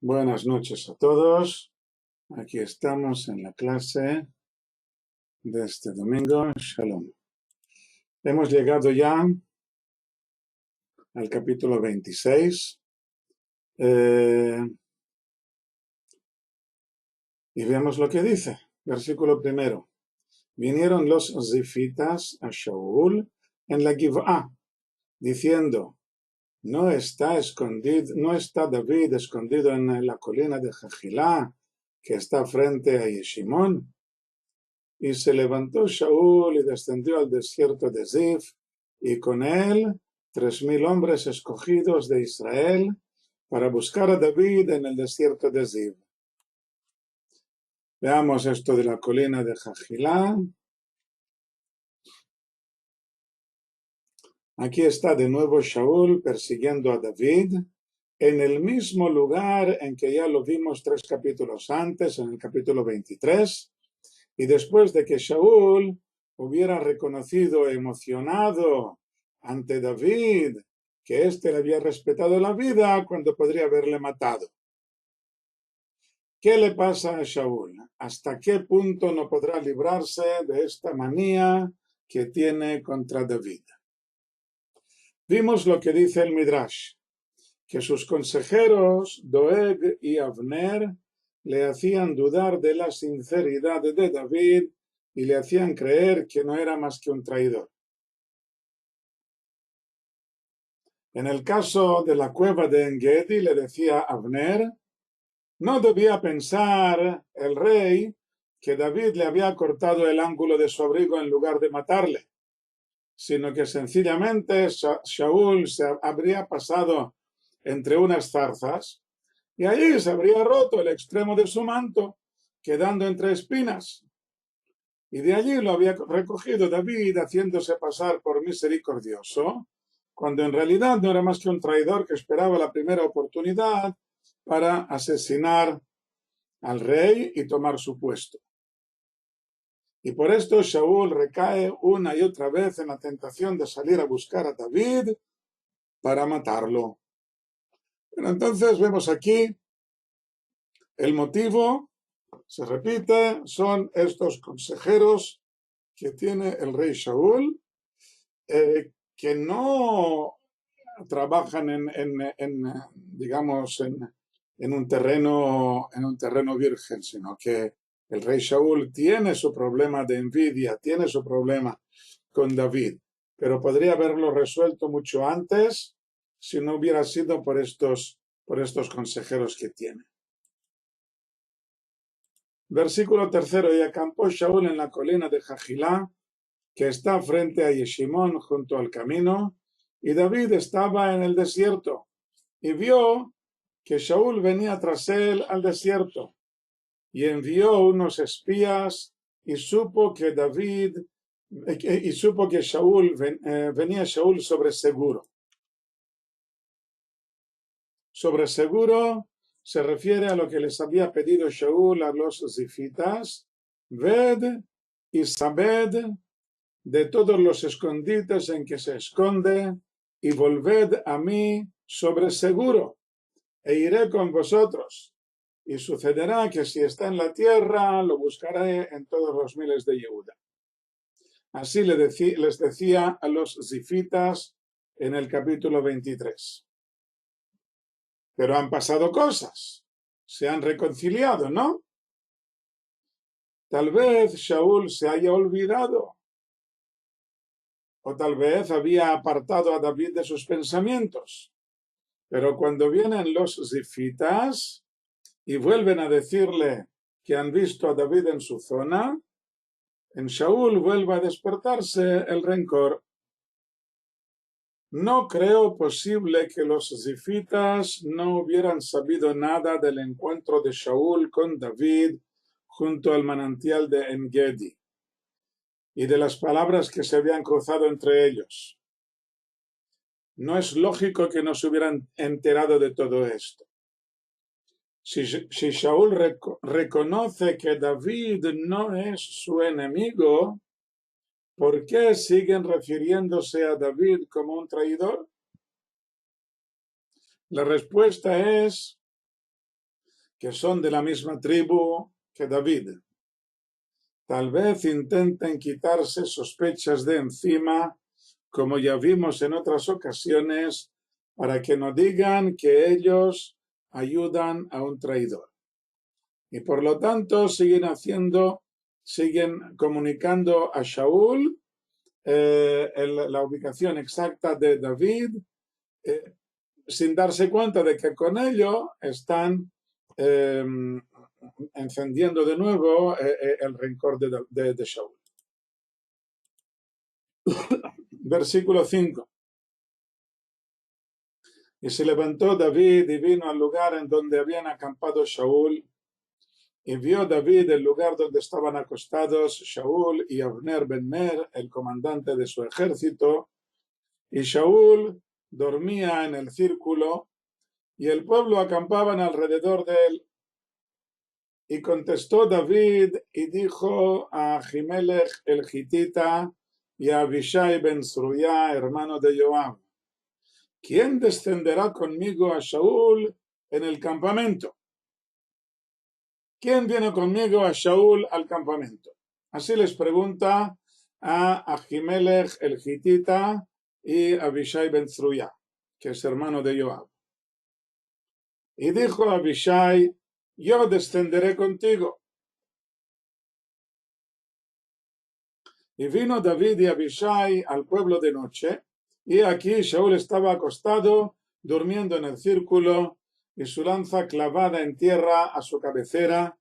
Buenas noches a todos. Aquí estamos en la clase de este domingo. Shalom. Hemos llegado ya al capítulo 26 y vemos lo que dice. Versículo primero. Vinieron los zifitas a Shaul en la Giv'ah, diciendo, no está David escondido en la colina de Jajilá, que está frente a Yeshimón. Y se levantó Shaul y descendió al desierto de Zif, y con él 3000 hombres escogidos de Israel para buscar a David en el desierto de Zif. Veamos esto de la colina de Jajilá. Aquí está de nuevo Shaul persiguiendo a David en el mismo lugar en que ya lo vimos 3 capítulos antes, en el capítulo 23. Y después de que Shaul hubiera reconocido emocionado ante David que éste le había respetado la vida cuando podría haberle matado. ¿Qué le pasa a Shaul? ¿Hasta qué punto no podrá librarse de esta manía que tiene contra David? Vimos lo que dice el Midrash, que sus consejeros, Doeg y Avner, le hacían dudar de la sinceridad de David y le hacían creer que no era más que un traidor. En el caso de la cueva de En-Gedi le decía Avner, no debía pensar el rey que David le había cortado el ángulo de su abrigo en lugar de matarle, sino que sencillamente Shaul se habría pasado entre unas zarzas y allí se habría roto el extremo de su manto, quedando entre espinas. Y de allí lo había recogido David haciéndose pasar por misericordioso, cuando en realidad no era más que un traidor que esperaba la primera oportunidad para asesinar al rey y tomar su puesto. Y por esto Shaul recae una y otra vez en la tentación de salir a buscar a David para matarlo. Pero entonces vemos aquí el motivo, se repite, son estos consejeros que tiene el rey Shaul, que no trabajan digamos, en un terreno virgen, sino que el rey Shaul tiene su problema de envidia, tiene su problema con David, pero podría haberlo resuelto mucho antes si no hubiera sido por estos consejeros que tiene. Versículo tercero, y acampó Shaul en la colina de Jajilá, que está frente a Yeshimón junto al camino, y David estaba en el desierto, y vio que Shaul venía tras él al desierto, y envió unos espías, y supo que venía Shaul sobre seguro. Sobre seguro se refiere a lo que les había pedido Shaul a los zifitas, ved y sabed de todos los escondites en que se esconde, y volved a mí sobre seguro, e iré con vosotros. Y sucederá que si está en la tierra, lo buscaré en todos los miles de Yehuda. Así les decía a los zifitas en el capítulo 23. Pero han pasado cosas, se han reconciliado, ¿no? Tal vez Shaul se haya olvidado, o tal vez había apartado a David de sus pensamientos. Pero cuando vienen los zifitas y vuelven a decirle que han visto a David en su zona, en Shaul vuelve a despertarse el rencor. No creo posible que los zifitas no hubieran sabido nada del encuentro de Shaul con David junto al manantial de En-Gedi y de las palabras que se habían cruzado entre ellos. No es lógico que no se hubieran enterado de todo esto. Si Shaul reconoce que David no es su enemigo, ¿por qué siguen refiriéndose a David como un traidor? La respuesta es que son de la misma tribu que David. Tal vez intenten quitarse sospechas de encima, como ya vimos en otras ocasiones, para que no digan que ellos ayudan a un traidor. Y por lo tanto siguen comunicando a Shaul la ubicación exacta de David, sin darse cuenta de que con ello están encendiendo de nuevo el rencor de Shaul. Versículo 5. Y se levantó David y vino al lugar en donde habían acampado Shaul, y vio David el lugar donde estaban acostados Shaul y Abner ben Ner, el comandante de su ejército, y Shaul dormía en el círculo, y el pueblo acampaban alrededor de él. Y contestó David y dijo a Ahimelech el Gitita y a Abishai ben Zeruya, hermano de Joab: ¿quién descenderá conmigo a Shaul en el campamento? ¿Quién viene conmigo a Shaul al campamento? Así les pregunta a Ahimelech el Gitita y a Abishai ben Zeruya, que es hermano de Joab. Y dijo a Abishai: yo descenderé contigo. Y vino David y Abishai al pueblo de noche, y aquí Shaul estaba acostado, durmiendo en el círculo, y su lanza clavada en tierra a su cabecera,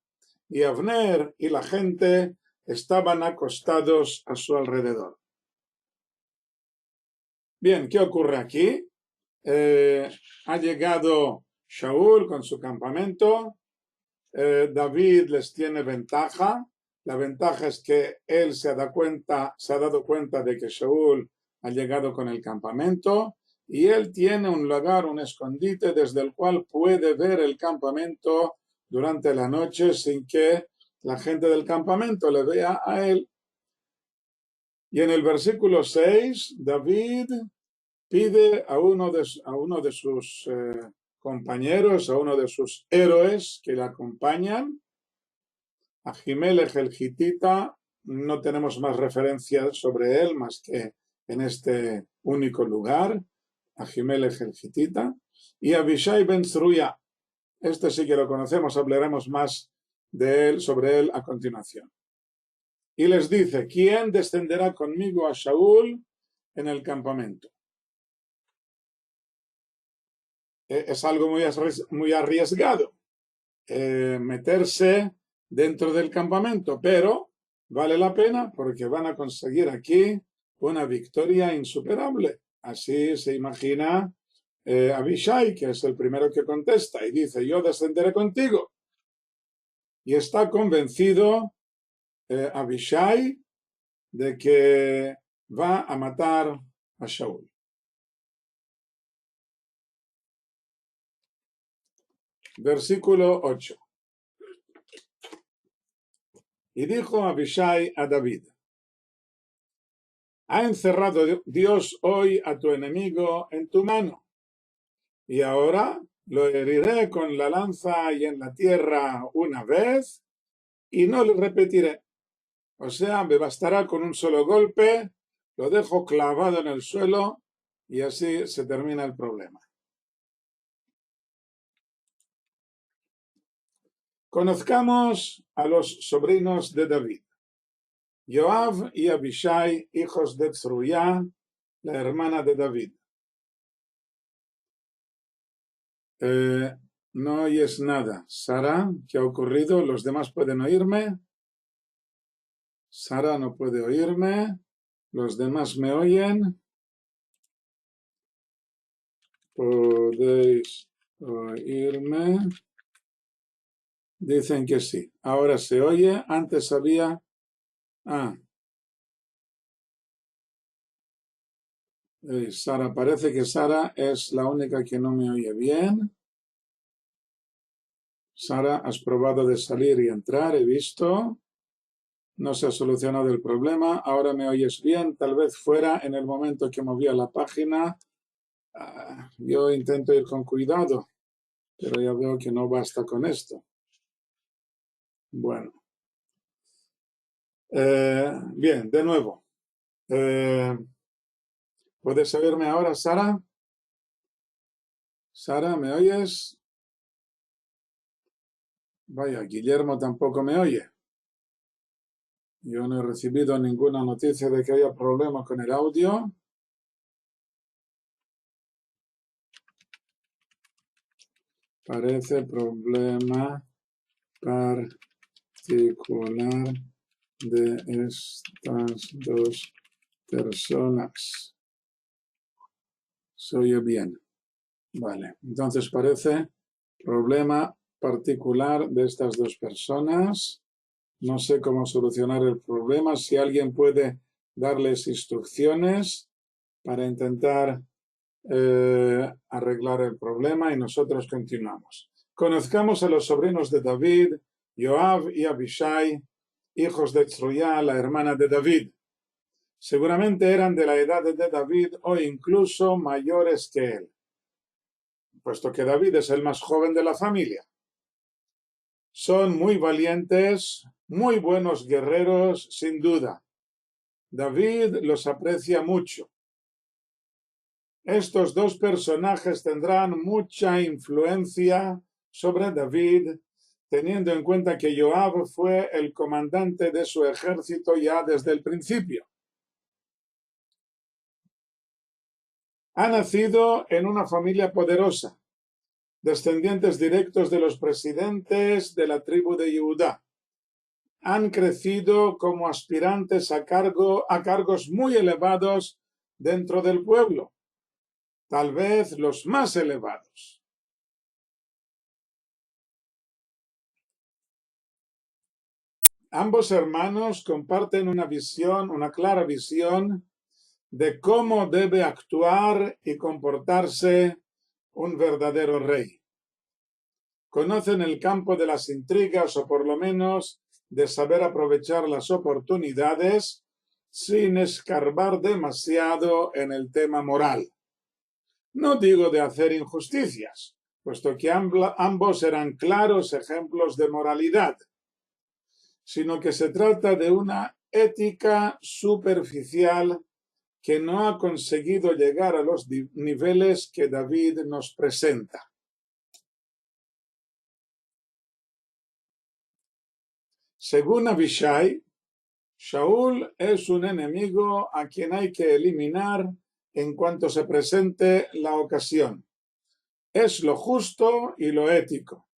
y Abner y la gente estaban acostados a su alrededor. Bien, ¿qué ocurre aquí? Ha llegado Shaul con su campamento. David les tiene ventaja. La ventaja es que él se ha dado cuenta de que Shaul ha llegado con el campamento, y él tiene un lugar, un escondite desde el cual puede ver el campamento durante la noche sin que la gente del campamento le vea a él. Y en el versículo 6, David pide a uno de sus compañeros, a uno de sus héroes que le acompañan, a Ahimelech el Gitita. No tenemos más referencias sobre él más que en este único lugar, a Ahimelech el Gitita, y a Abishai ben Zeruya. Este sí que lo conocemos, hablaremos más de él, sobre él a continuación. Y les dice: ¿quién descenderá conmigo a Shaul en el campamento? Es algo muy arriesgado meterse dentro del campamento, pero vale la pena porque van a conseguir aquí una victoria insuperable. Así se imagina Abishai, que es el primero que contesta y dice: yo descenderé contigo. Y está convencido Abishai de que va a matar a Shaul. Versículo 8. Y dijo Abishai a David: ha encerrado Dios hoy a tu enemigo en tu mano, y ahora lo heriré con la lanza y en la tierra una vez, y no le repetiré. O sea, me bastará con un solo golpe, lo dejo clavado en el suelo, y así se termina el problema. Conozcamos a los sobrinos de David: Joab y Abishai, hijos de Zeruya, la hermana de David. No oyes nada. Sara, ¿qué ha ocurrido? ¿Los demás pueden oírme? Sara no puede oírme. ¿Los demás me oyen? ¿Podéis oírme? Dicen que sí. Ahora se oye. Antes había... Sara, parece que Sara es la única que no me oye bien. Sara, has probado de salir y entrar, he visto. No se ha solucionado el problema. Ahora me oyes bien. Tal vez fuera en el momento que movía la página. Yo intento ir con cuidado, pero ya veo que no basta con esto. Bueno, bien, de nuevo. ¿Puedes oírme ahora, Sara? Sara, ¿me oyes? Vaya, Guillermo tampoco me oye. Yo no he recibido ninguna noticia de que haya problemas con el audio. Parece problema particular de estas dos personas. Se oye bien. Vale, entonces parece problema particular de estas dos personas. No sé cómo solucionar el problema. Si alguien puede darles instrucciones para intentar arreglar el problema y nosotros continuamos. Conozcamos a los sobrinos de David, Joab y Abishai, hijos de Tzruya, la hermana de David. Seguramente eran de la edad de David o incluso mayores que él, puesto que David es el más joven de la familia. Son muy valientes, muy buenos guerreros, sin duda. David los aprecia mucho. Estos dos personajes tendrán mucha influencia sobre David, teniendo en cuenta que Joab fue el comandante de su ejército ya desde el principio. Ha nacido en una familia poderosa, descendientes directos de los presidentes de la tribu de Judá. Han crecido como aspirantes a cargos muy elevados dentro del pueblo, tal vez los más elevados. Ambos hermanos comparten una clara visión de cómo debe actuar y comportarse un verdadero rey. Conocen el campo de las intrigas o por lo menos de saber aprovechar las oportunidades sin escarbar demasiado en el tema moral. No digo de hacer injusticias, puesto que ambos eran claros ejemplos de moralidad, sino que se trata de una ética superficial que no ha conseguido llegar a los niveles que David nos presenta. Según Abishai, Shaul es un enemigo a quien hay que eliminar en cuanto se presente la ocasión. Es lo justo y lo ético.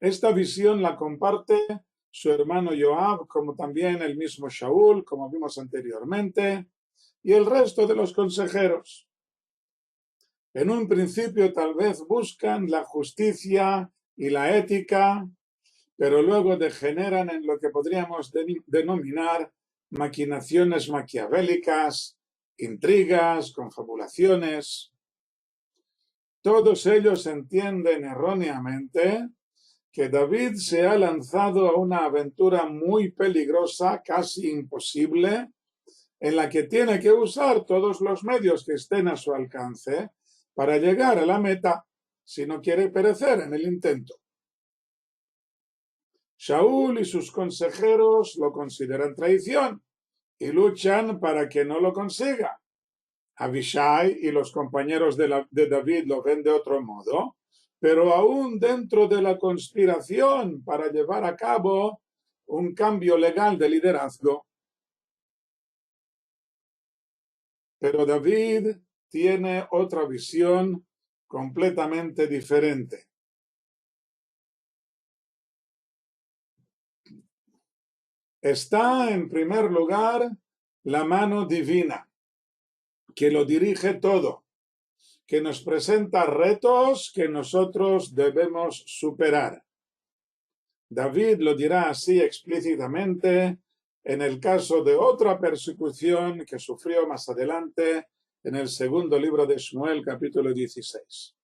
Esta visión la comparte su hermano Joab, como también el mismo Shaul, como vimos anteriormente, y el resto de los consejeros. En un principio tal vez buscan la justicia y la ética, pero luego degeneran en lo que podríamos denominar maquinaciones maquiavélicas, intrigas, confabulaciones. Todos ellos entienden erróneamente que David se ha lanzado a una aventura muy peligrosa, casi imposible, en la que tiene que usar todos los medios que estén a su alcance para llegar a la meta si no quiere perecer en el intento. Shaul y sus consejeros lo consideran traición y luchan para que no lo consiga. Abishai y los compañeros de David lo ven de otro modo, pero aún dentro de la conspiración para llevar a cabo un cambio legal de liderazgo. Pero David tiene otra visión completamente diferente. Está en primer lugar la mano divina, que lo dirige todo, que nos presenta retos que nosotros debemos superar. David lo dirá así explícitamente en el caso de otra persecución que sufrió más adelante en el segundo libro de Shmuel, capítulo 16.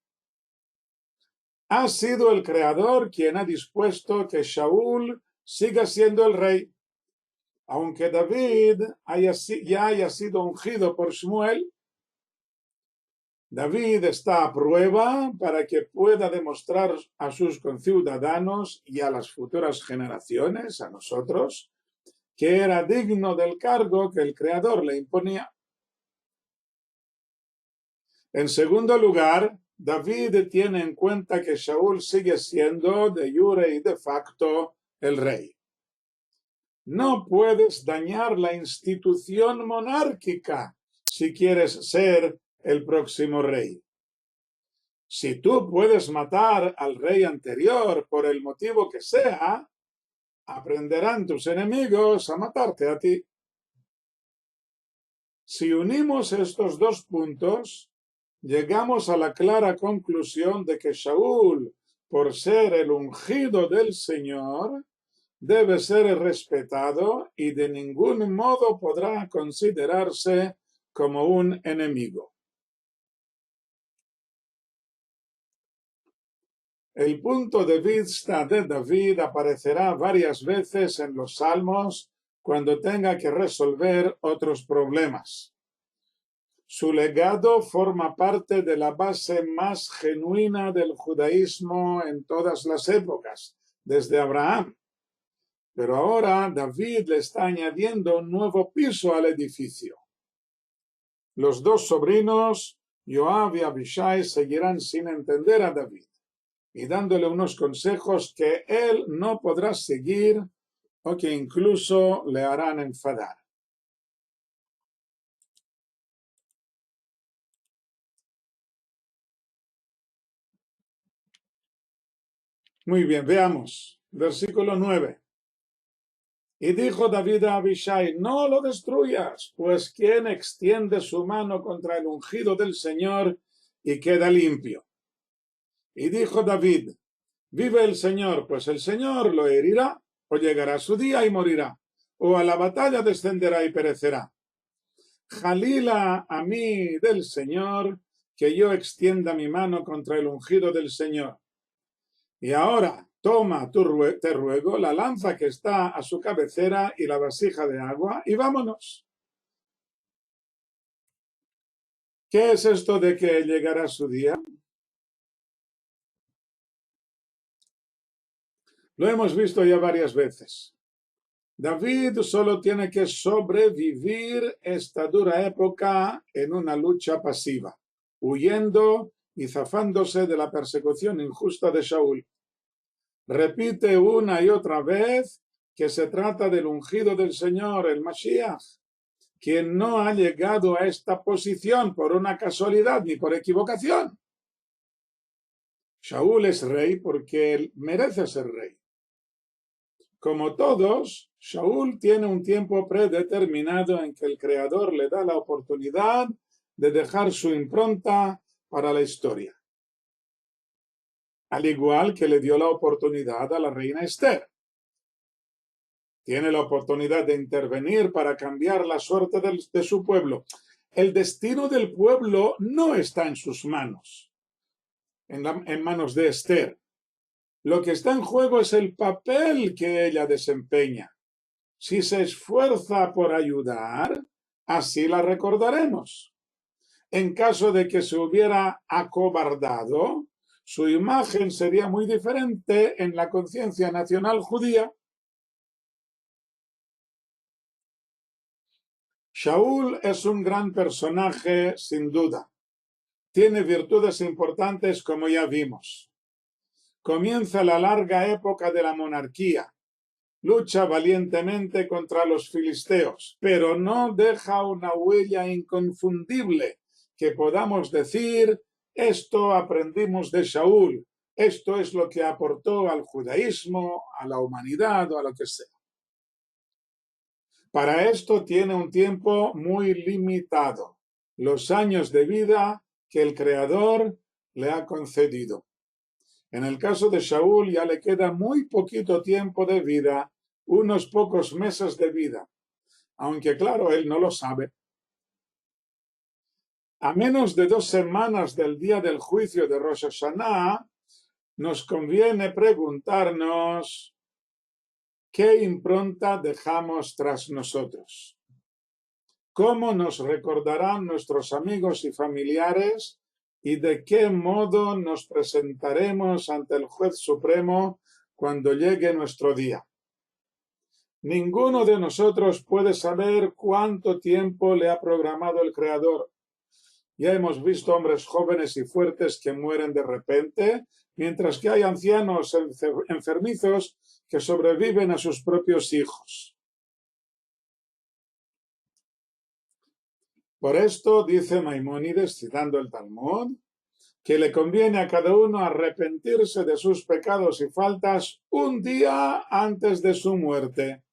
Ha sido el Creador quien ha dispuesto que Shaul siga siendo el rey. Aunque David ya haya sido ungido por Shmuel, David está a prueba para que pueda demostrar a sus conciudadanos y a las futuras generaciones, a nosotros, que era digno del cargo que el Creador le imponía. En segundo lugar, David tiene en cuenta que Shaul sigue siendo de jure y de facto el rey. No puedes dañar la institución monárquica si quieres ser el próximo rey. Si tú puedes matar al rey anterior por el motivo que sea, aprenderán tus enemigos a matarte a ti. Si unimos estos dos puntos, llegamos a la clara conclusión de que Shaul, por ser el ungido del Señor, debe ser respetado y de ningún modo podrá considerarse como un enemigo. El punto de vista de David aparecerá varias veces en los Salmos cuando tenga que resolver otros problemas. Su legado forma parte de la base más genuina del judaísmo en todas las épocas, desde Abraham. Pero ahora David le está añadiendo un nuevo piso al edificio. Los dos sobrinos, Joab y Abishai, seguirán sin entender a David y dándole unos consejos que él no podrá seguir o que incluso le harán enfadar. Muy bien, veamos. Versículo 9. Y dijo David a Abishai, no lo destruyas, pues ¿quién extiende su mano contra el ungido del Señor y queda limpio? Y dijo David, vive el Señor, pues el Señor lo herirá, o llegará su día y morirá, o a la batalla descenderá y perecerá. Jalila a mí del Señor, que yo extienda mi mano contra el ungido del Señor. Y ahora, toma, te ruego, la lanza que está a su cabecera y la vasija de agua, y vámonos. ¿Qué es esto de que llegará su día? Lo hemos visto ya varias veces. David solo tiene que sobrevivir esta dura época en una lucha pasiva, huyendo y zafándose de la persecución injusta de Shaul. Repite una y otra vez que se trata del ungido del Señor, el Mashiach, quien no ha llegado a esta posición por una casualidad ni por equivocación. Shaul es rey porque él merece ser rey. Como todos, Shaul tiene un tiempo predeterminado en que el Creador le da la oportunidad de dejar su impronta para la historia. Al igual que le dio la oportunidad a la reina Esther. Tiene la oportunidad de intervenir para cambiar la suerte de su pueblo. El destino del pueblo no está en sus manos, en manos de Esther. Lo que está en juego es el papel que ella desempeña. Si se esfuerza por ayudar, así la recordaremos. En caso de que se hubiera acobardado, su imagen sería muy diferente en la conciencia nacional judía. Shaul es un gran personaje, sin duda. Tiene virtudes importantes, como ya vimos. Comienza la larga época de la monarquía. Lucha valientemente contra los filisteos, pero no deja una huella inconfundible que podamos decir, esto aprendimos de Shaul, esto es lo que aportó al judaísmo, a la humanidad o a lo que sea. Para esto tiene un tiempo muy limitado, los años de vida que el Creador le ha concedido. En el caso de Shaul ya le queda muy poquito tiempo de vida, unos pocos meses de vida, aunque claro, él no lo sabe. A menos de 2 semanas del día del juicio de Rosh Hashanah, nos conviene preguntarnos qué impronta dejamos tras nosotros. ¿Cómo nos recordarán nuestros amigos y familiares y de qué modo nos presentaremos ante el Juez Supremo cuando llegue nuestro día. Ninguno de nosotros puede saber cuánto tiempo le ha programado el Creador. Ya hemos visto hombres jóvenes y fuertes que mueren de repente, mientras que hay ancianos enfermizos que sobreviven a sus propios hijos. Por esto dice Maimónides, citando el Talmud, que le conviene a cada uno arrepentirse de sus pecados y faltas un día antes de su muerte.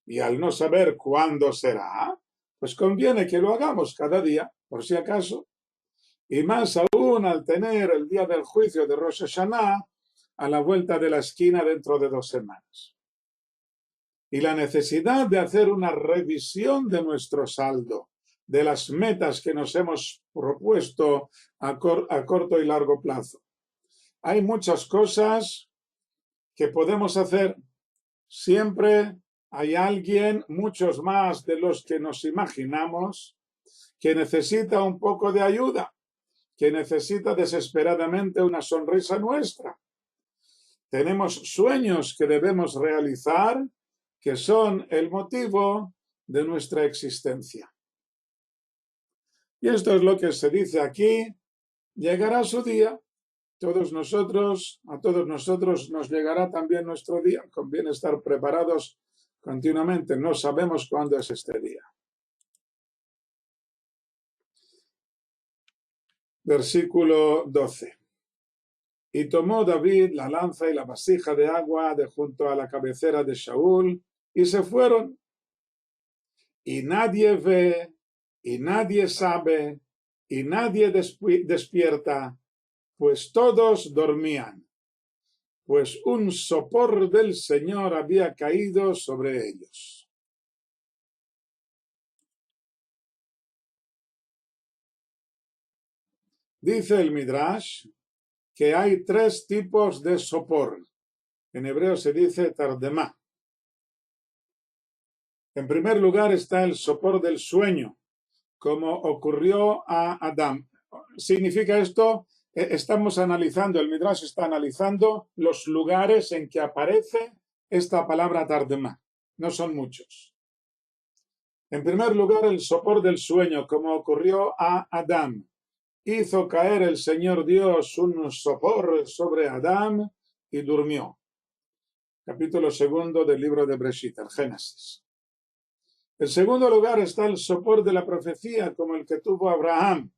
Y al no saber cuándo será, pues conviene que lo hagamos cada día, por si acaso. Y más aún al tener el día del juicio de Rosh Hashanah a la vuelta de la esquina dentro de 2 semanas. Y la necesidad de hacer una revisión de nuestro saldo, de las metas que nos hemos propuesto a corto y largo plazo. Hay muchas cosas que podemos hacer. Siempre hay alguien, muchos más de los que nos imaginamos, que necesita un poco de ayuda, que necesita desesperadamente una sonrisa nuestra. Tenemos sueños que debemos realizar, que son el motivo de nuestra existencia. Y esto es lo que se dice aquí, llegará su día, a todos nosotros nos llegará también nuestro día, conviene estar preparados continuamente, no sabemos cuándo es este día. Versículo 12. Y tomó David la lanza y la vasija de agua de junto a la cabecera de Shaul, y se fueron. Y nadie ve, y nadie sabe, y nadie despierta, pues todos dormían, pues un sopor del Señor había caído sobre ellos. Dice el Midrash que hay 3 tipos de sopor. En hebreo se dice tardemá. En primer lugar está el sopor del sueño, como ocurrió a Adán. Significa esto, estamos analizando, el Midrash está analizando los lugares en que aparece esta palabra tardemá. No son muchos. En primer lugar, el sopor del sueño, como ocurrió a Adán. Hizo caer el Señor Dios un sopor sobre Adán y durmió. Capítulo 2 del libro de Breshit, el Génesis. En segundo lugar está el sopor de la profecía, como el que tuvo Abraham.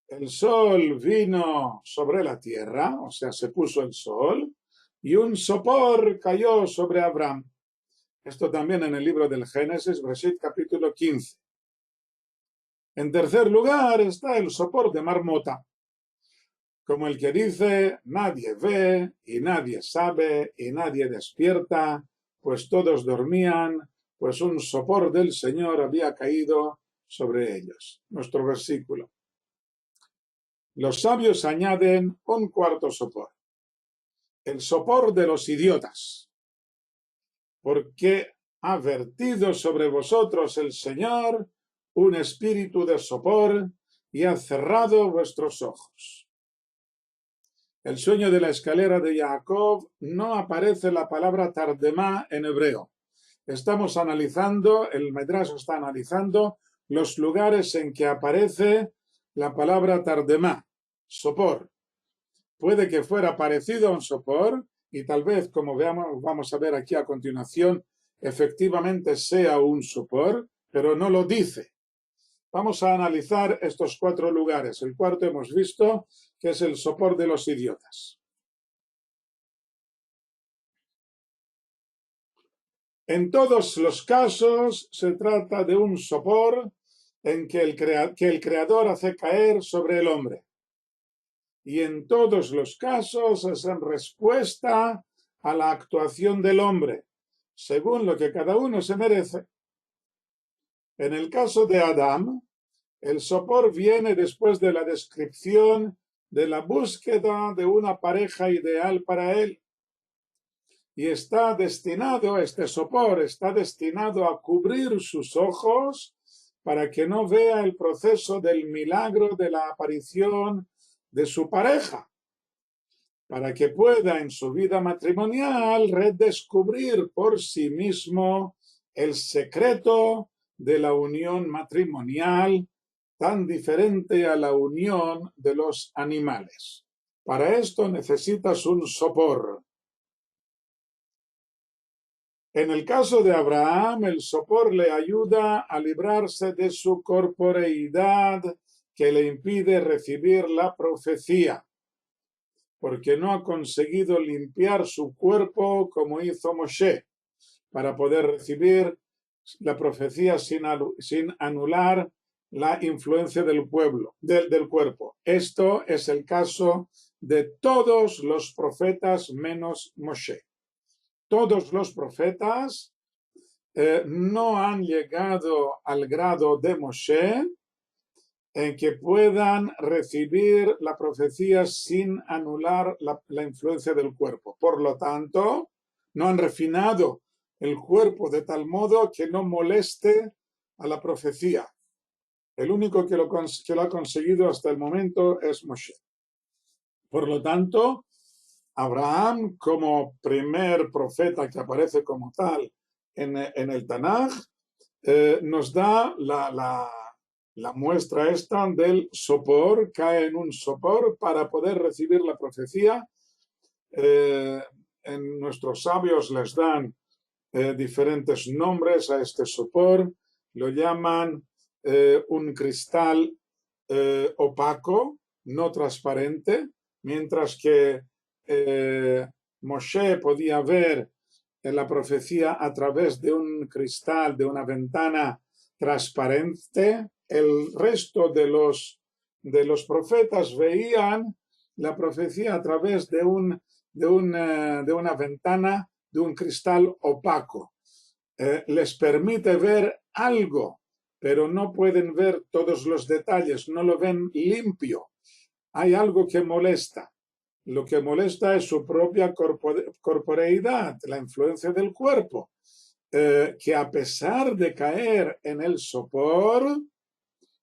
El sol vino sobre la tierra, o sea, se puso el sol, y un sopor cayó sobre Abraham. Esto también en el libro del Génesis, Breshit, capítulo 15. En tercer lugar está el sopor de marmota, como el que dice, nadie ve, y nadie sabe, y nadie despierta, pues todos dormían, pues un sopor del Señor había caído sobre ellos. Nuestro versículo. Los sabios añaden un cuarto sopor, el sopor de los idiotas, porque ha vertido sobre vosotros el Señor un espíritu de sopor y ha cerrado vuestros ojos. El sueño de la escalera de Jacob no aparece la palabra tardemá en hebreo. Estamos analizando, el Midrash está analizando los lugares en que aparece la palabra tardemá, sopor. Puede que fuera parecido a un sopor y tal vez, como vamos a ver aquí a continuación, efectivamente sea un sopor, pero no lo dice. Vamos a analizar estos 4 lugares. El cuarto hemos visto que es el sopor de los idiotas. En todos los casos se trata de un sopor en que el Creador hace caer sobre el hombre. Y en todos los casos es en respuesta a la actuación del hombre, según lo que cada uno se merece. En el caso de Adán, el sopor viene después de la descripción de la búsqueda de una pareja ideal para él. Y este sopor está destinado a cubrir sus ojos para que no vea el proceso del milagro de la aparición de su pareja, para que pueda en su vida matrimonial redescubrir por sí mismo el secreto de la unión matrimonial tan diferente a la unión de los animales. Para esto necesitas un sopor. En el caso de Abraham, el sopor le ayuda a librarse de su corporeidad que le impide recibir la profecía, porque no ha conseguido limpiar su cuerpo como hizo Moshe, para poder recibir la profecía sin anular la influencia del cuerpo. Esto es el caso de todos los profetas menos Moshe. Todos los profetas no han llegado al grado de Moshe en que puedan recibir la profecía sin anular la influencia del cuerpo. Por lo tanto, no han refinado el cuerpo de tal modo que no moleste a la profecía. El único que lo ha conseguido hasta el momento es Moshe. Por lo tanto, Abraham, como primer profeta que aparece como tal en el Tanaj, nos da la muestra esta del sopor, cae en un sopor para poder recibir la profecía. En nuestros sabios les dan diferentes nombres a este sopor, lo llaman un cristal opaco, no transparente, mientras que Moshe podía ver en la profecía a través de un cristal, de una ventana transparente. El resto de los profetas veían la profecía a través de una ventana, de un cristal opaco. Les permite ver algo, pero no pueden ver todos los detalles, no lo ven limpio. Hay algo que molesta. Lo que molesta es su propia corporeidad, la influencia del cuerpo, que a pesar de caer en el sopor,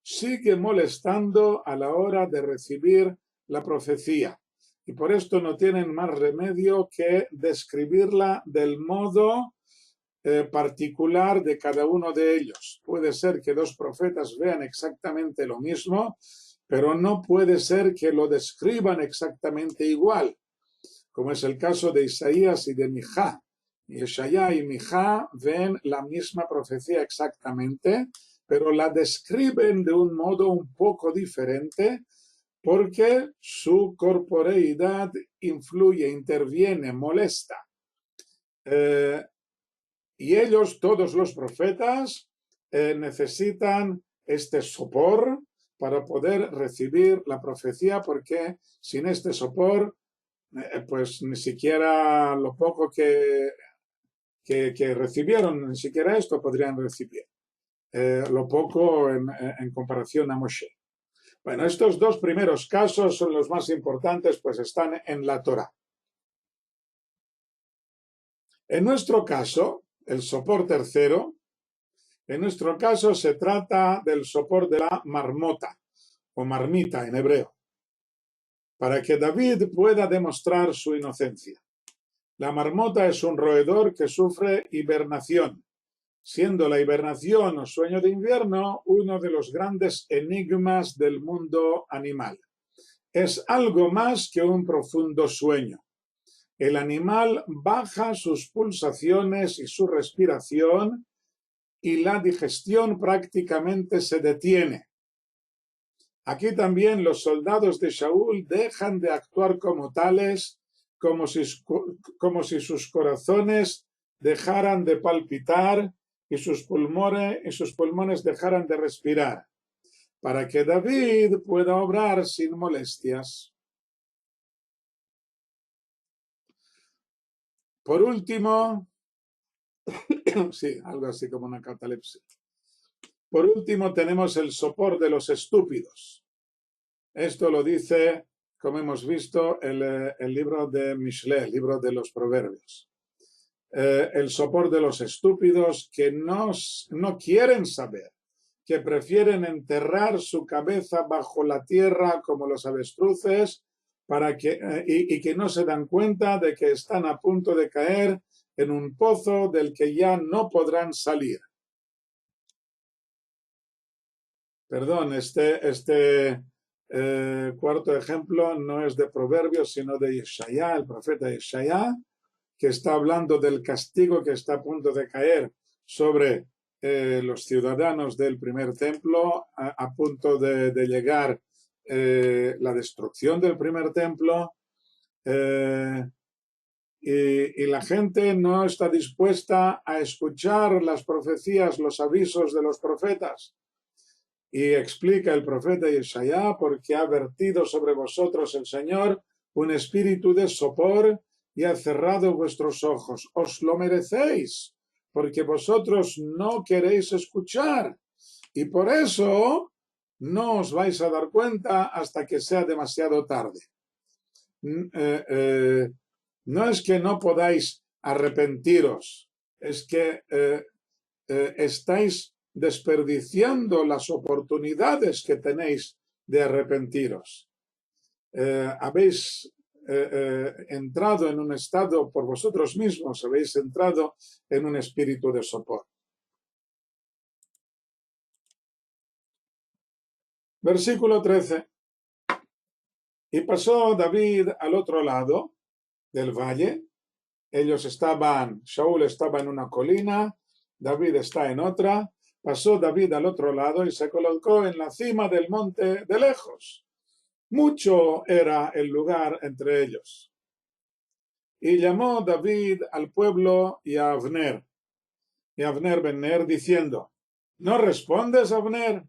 sigue molestando a la hora de recibir la profecía. Y por esto no tienen más remedio que describirla del modo particular de cada uno de ellos. Puede ser que dos profetas vean exactamente lo mismo, pero no puede ser que lo describan exactamente igual, como es el caso de Isaías y de Mijá. Isaías y Mijá ven la misma profecía exactamente, pero la describen de un modo un poco diferente, porque su corporeidad influye, interviene, molesta. Y ellos, todos los profetas, necesitan este sopor para poder recibir la profecía, porque sin este sopor, pues ni siquiera lo poco que recibieron, ni siquiera esto podrían recibir. Lo poco en comparación a Moshe. Bueno, estos dos primeros casos son los más importantes, pues están en la Torá. En nuestro caso, el sopor tercero, en nuestro caso se trata del sopor de la marmota o marmita en hebreo, para que David pueda demostrar su inocencia. La marmota es un roedor que sufre hibernación, siendo la hibernación o sueño de invierno uno de los grandes enigmas del mundo animal. Es algo más que un profundo sueño. El animal baja sus pulsaciones y su respiración y la digestión prácticamente se detiene. Aquí también los soldados de Shaul dejan de actuar como tales, como si sus corazones dejaran de palpitar y sus pulmones dejaran de respirar, para que David pueda obrar sin molestias. Por último, sí, algo así como una catalepsia. Por último, tenemos el sopor de los estúpidos. Esto lo dice, como hemos visto, el libro de Mishle, el libro de los Proverbios. El sopor de los estúpidos que no quieren saber, que prefieren enterrar su cabeza bajo la tierra como los avestruces y que no se dan cuenta de que están a punto de caer en un pozo del que ya no podrán salir. Perdón, este cuarto ejemplo no es de Proverbios, sino de Yeshaya, el profeta Yeshaya, que está hablando del castigo que está a punto de caer sobre los ciudadanos del primer templo, a punto de llegar la destrucción del primer templo, y la gente no está dispuesta a escuchar las profecías, los avisos de los profetas. Y explica el profeta Yeshaya: porque ha vertido sobre vosotros el Señor un espíritu de sopor y ha cerrado vuestros ojos. Os lo merecéis, porque vosotros no queréis escuchar. Y por eso no os vais a dar cuenta hasta que sea demasiado tarde. No es que no podáis arrepentiros, es que estáis desperdiciando las oportunidades que tenéis de arrepentiros. Habéis entrado en un estado por vosotros mismos, habéis entrado en un espíritu de sopor. Versículo 13. Y pasó David al otro lado del valle. Shaul estaba en una colina, David está en otra. Pasó David al otro lado y se colocó en la cima del monte de lejos. Mucho era el lugar entre ellos. Y llamó David al pueblo y a Abner ben Ner, diciendo: ¿no respondes, Abner?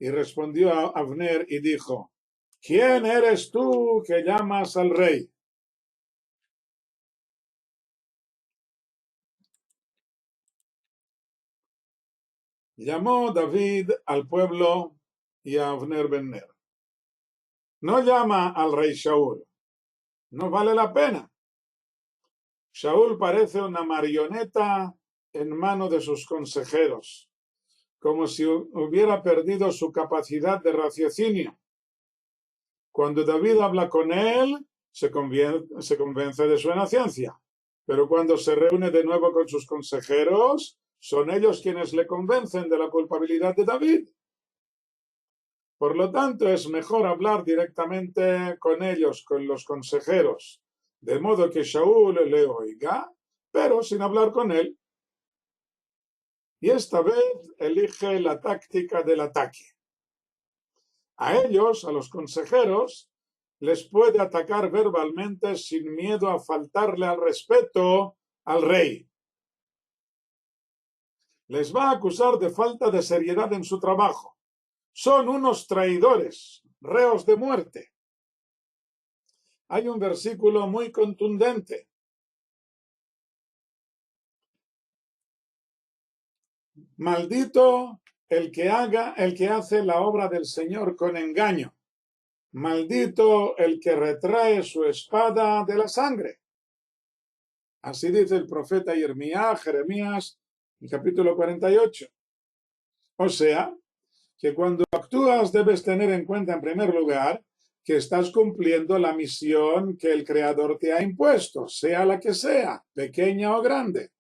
Y respondió a Abner y dijo: ¿quién eres tú que llamas al rey? Llamó David al pueblo y a Abner ben Ner. No llama al rey Shaul, no vale la pena. Shaul parece una marioneta en mano de sus consejeros, como si hubiera perdido su capacidad de raciocinio. Cuando David habla con él, se convence de su inocencia, pero cuando se reúne de nuevo con sus consejeros, son ellos quienes le convencen de la culpabilidad de David. Por lo tanto, es mejor hablar directamente con ellos, con los consejeros, de modo que Shaul le oiga, pero sin hablar con él. Y esta vez elige la táctica del ataque. A ellos, a los consejeros, les puede atacar verbalmente sin miedo a faltarle al respeto al rey. Les va a acusar de falta de seriedad en su trabajo. Son unos traidores, reos de muerte. Hay un versículo muy contundente. Maldito el que hace la obra del Señor con engaño. Maldito el que retrae su espada de la sangre. Así dice el profeta Jeremías, en capítulo 48. O sea, que cuando actúas debes tener en cuenta en primer lugar que estás cumpliendo la misión que el Creador te ha impuesto, sea la que sea, pequeña o grande.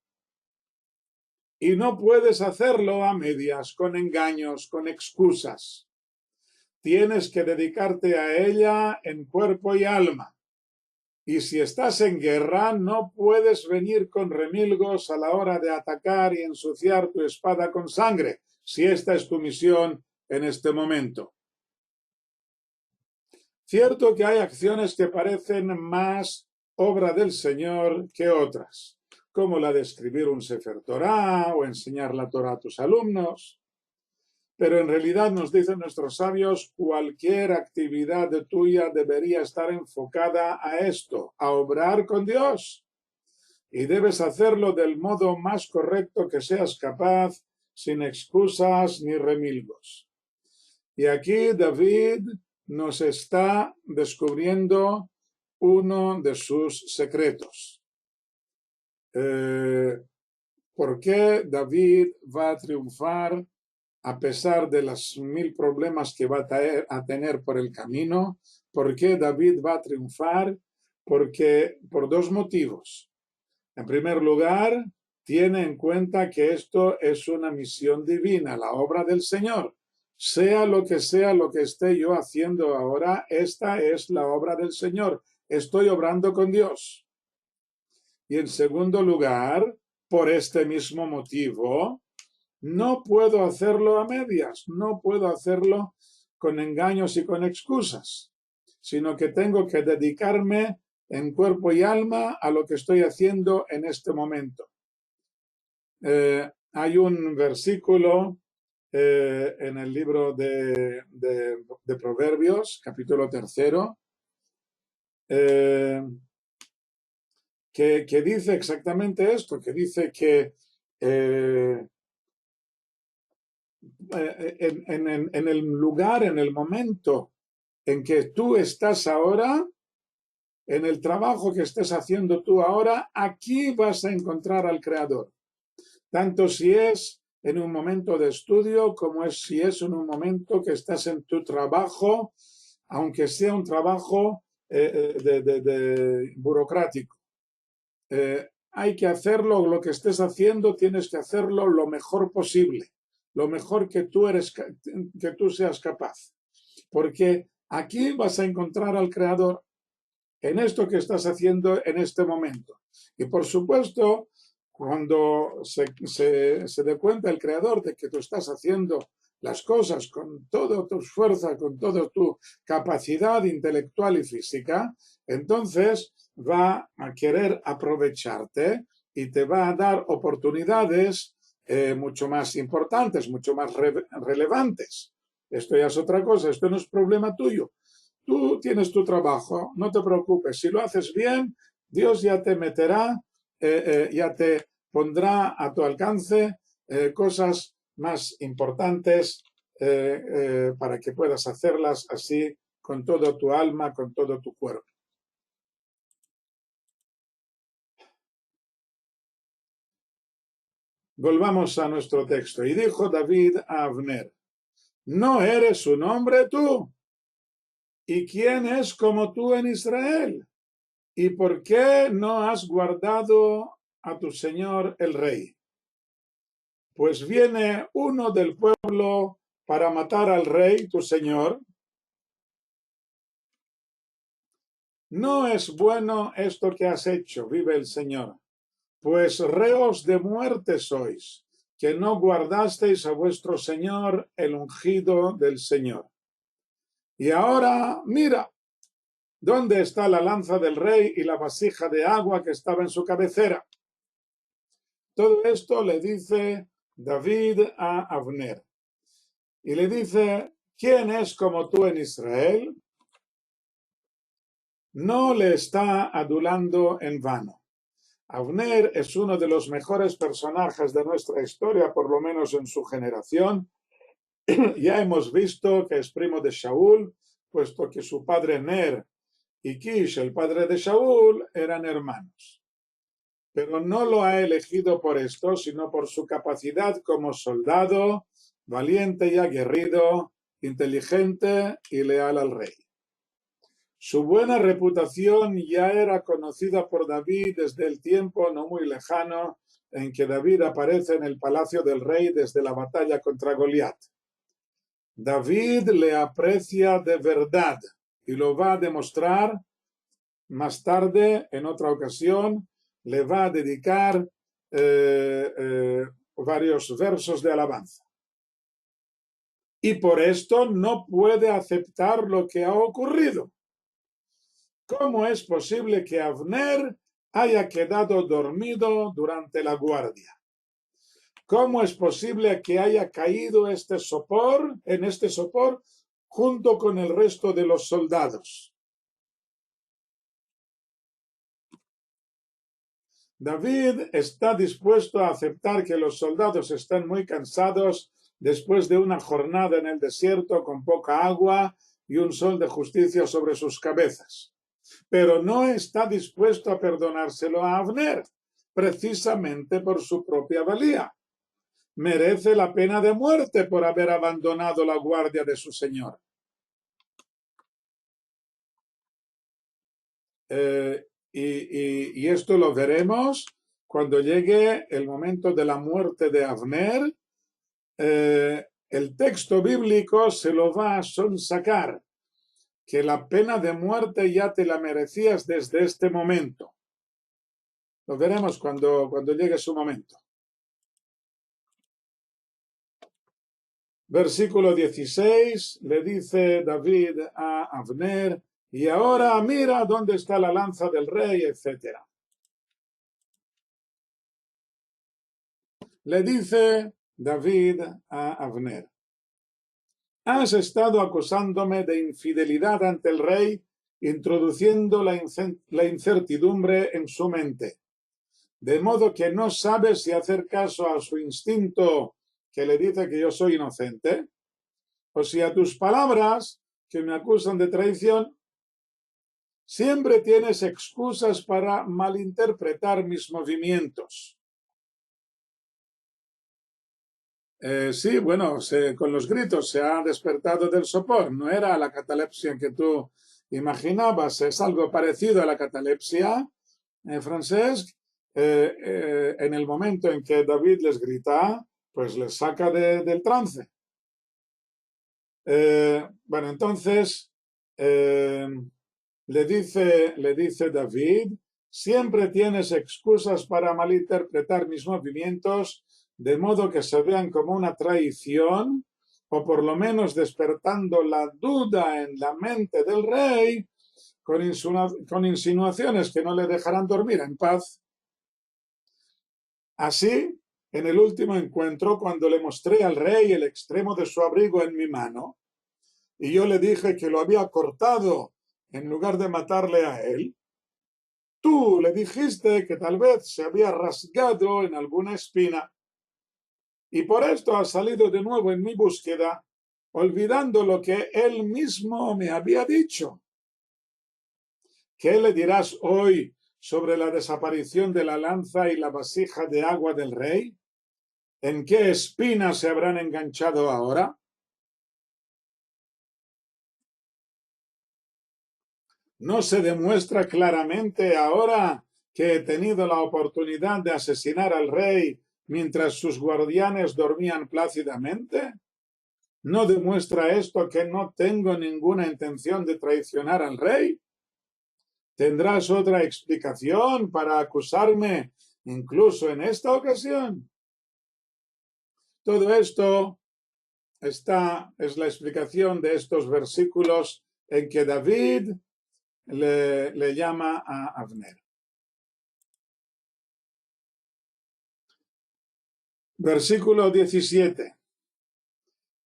Y no puedes hacerlo a medias, con engaños, con excusas. Tienes que dedicarte a ella en cuerpo y alma. Y si estás en guerra, no puedes venir con remilgos a la hora de atacar y ensuciar tu espada con sangre, si esta es tu misión en este momento. Cierto que hay acciones que parecen más obra del Señor que otras, como la de escribir un Sefer Torah o enseñar la Torah a tus alumnos. Pero en realidad, nos dicen nuestros sabios, cualquier actividad tuya debería estar enfocada a esto, a obrar con Dios. Y debes hacerlo del modo más correcto que seas capaz, sin excusas ni remilgos. Y aquí David nos está descubriendo uno de sus secretos. ¿Por qué David va a triunfar a pesar de los 1000 problemas que va a tener por el camino. ¿Por qué David va a triunfar? Porque por dos motivos. En primer lugar, tiene en cuenta que esto es una misión divina, la obra del Señor. Sea lo que esté yo haciendo ahora, esta es la obra del Señor. Estoy obrando con Dios. Y en segundo lugar, por este mismo motivo, no puedo hacerlo a medias, no puedo hacerlo con engaños y con excusas, sino que tengo que dedicarme en cuerpo y alma a lo que estoy haciendo en este momento. Hay un versículo en el libro de Proverbios, capítulo 3, que dice exactamente esto, que dice que en el lugar, en el momento en que tú estás ahora, en el trabajo que estés haciendo tú ahora, aquí vas a encontrar al Creador. Tanto si es en un momento de estudio como si es en un momento que estás en tu trabajo, aunque sea un trabajo burocrático. Hay que hacerlo, lo que estés haciendo, tienes que hacerlo lo mejor posible, lo mejor que tú seas capaz. Porque aquí vas a encontrar al Creador en esto que estás haciendo en este momento. Y por supuesto, cuando se dé cuenta el Creador de que tú estás haciendo las cosas con toda tu fuerza, con toda tu capacidad intelectual y física, entonces va a querer aprovecharte y te va a dar oportunidades mucho más importantes, mucho más relevantes. Esto ya es otra cosa, esto no es problema tuyo. Tú tienes tu trabajo, no te preocupes. Si lo haces bien, Dios ya te meterá, ya te pondrá a tu alcance cosas más importantes para que puedas hacerlas así con todo tu alma, con todo tu cuerpo. Volvamos a nuestro texto. Y dijo David a Abner: ¿no eres un hombre tú? ¿Y quién es como tú en Israel? ¿Y por qué no has guardado a tu señor el rey? Pues viene uno del pueblo para matar al rey, tu señor. No es bueno esto que has hecho, vive el Señor, pues reos de muerte sois, que no guardasteis a vuestro señor el ungido del Señor. Y ahora, mira, ¿dónde está la lanza del rey y la vasija de agua que estaba en su cabecera? Todo esto le dice David a Abner. Y le dice: ¿quién es como tú en Israel? No le está adulando en vano. Abner es uno de los mejores personajes de nuestra historia, por lo menos en su generación. Ya hemos visto que es primo de Shaul, puesto que su padre Ner y Kish, el padre de Shaul, eran hermanos. Pero no lo ha elegido por esto, sino por su capacidad como soldado, valiente y aguerrido, inteligente y leal al rey. Su buena reputación ya era conocida por David desde el tiempo no muy lejano en que David aparece en el palacio del rey desde la batalla contra Goliat. David le aprecia de verdad y lo va a demostrar más tarde, en otra ocasión, le va a dedicar varios versos de alabanza. Y por esto no puede aceptar lo que ha ocurrido. ¿Cómo es posible que Abner haya quedado dormido durante la guardia? ¿Cómo es posible que haya caído en este sopor junto con el resto de los soldados? David está dispuesto a aceptar que los soldados están muy cansados después de una jornada en el desierto con poca agua y un sol de justicia sobre sus cabezas. Pero no está dispuesto a perdonárselo a Abner, precisamente por su propia valía. merece la pena de muerte por haber abandonado la guardia de su señor. Y esto lo veremos cuando llegue el momento de la muerte de Avner. El texto bíblico se lo va a sonsacar, que la pena de muerte ya te la merecías desde este momento. Lo veremos cuando llegue su momento. Versículo 16, le dice David a Avner, y ahora mira dónde está la lanza del rey, etc. Le dice David a Avner, has estado acusándome de infidelidad ante el rey, introduciendo la incertidumbre en su mente, de modo que no sabe si hacer caso a su instinto que le dice que yo soy inocente, o si a tus palabras que me acusan de traición. Siempre tienes excusas para malinterpretar mis movimientos. Sí, bueno, con los gritos se ha despertado del sopor. No era la catalepsia que tú imaginabas, es algo parecido a la catalepsia, Francesc. En el momento en que David les grita, pues les saca del trance. Bueno, entonces le dice David, siempre tienes excusas para malinterpretar mis movimientos, de modo que se vean como una traición, o por lo menos despertando la duda en la mente del rey, con insinuaciones que no le dejarán dormir en paz. Así, en el último encuentro, cuando le mostré al rey el extremo de su abrigo en mi mano, y yo le dije que lo había cortado en lugar de matarle a él, tú le dijiste que tal vez se había rasgado en alguna espina, y por esto ha salido de nuevo en mi búsqueda, olvidando lo que él mismo me había dicho. ¿Qué le dirás hoy sobre la desaparición de la lanza y la vasija de agua del rey? ¿En qué espinas se habrán enganchado ahora? ¿No se demuestra claramente ahora que he tenido la oportunidad de asesinar al rey mientras sus guardianes dormían plácidamente? ¿No demuestra esto que no tengo ninguna intención de traicionar al rey? ¿Tendrás otra explicación para acusarme incluso en esta ocasión? Todo esto es la explicación de estos versículos en que David le llama a Avner. Versículo 17.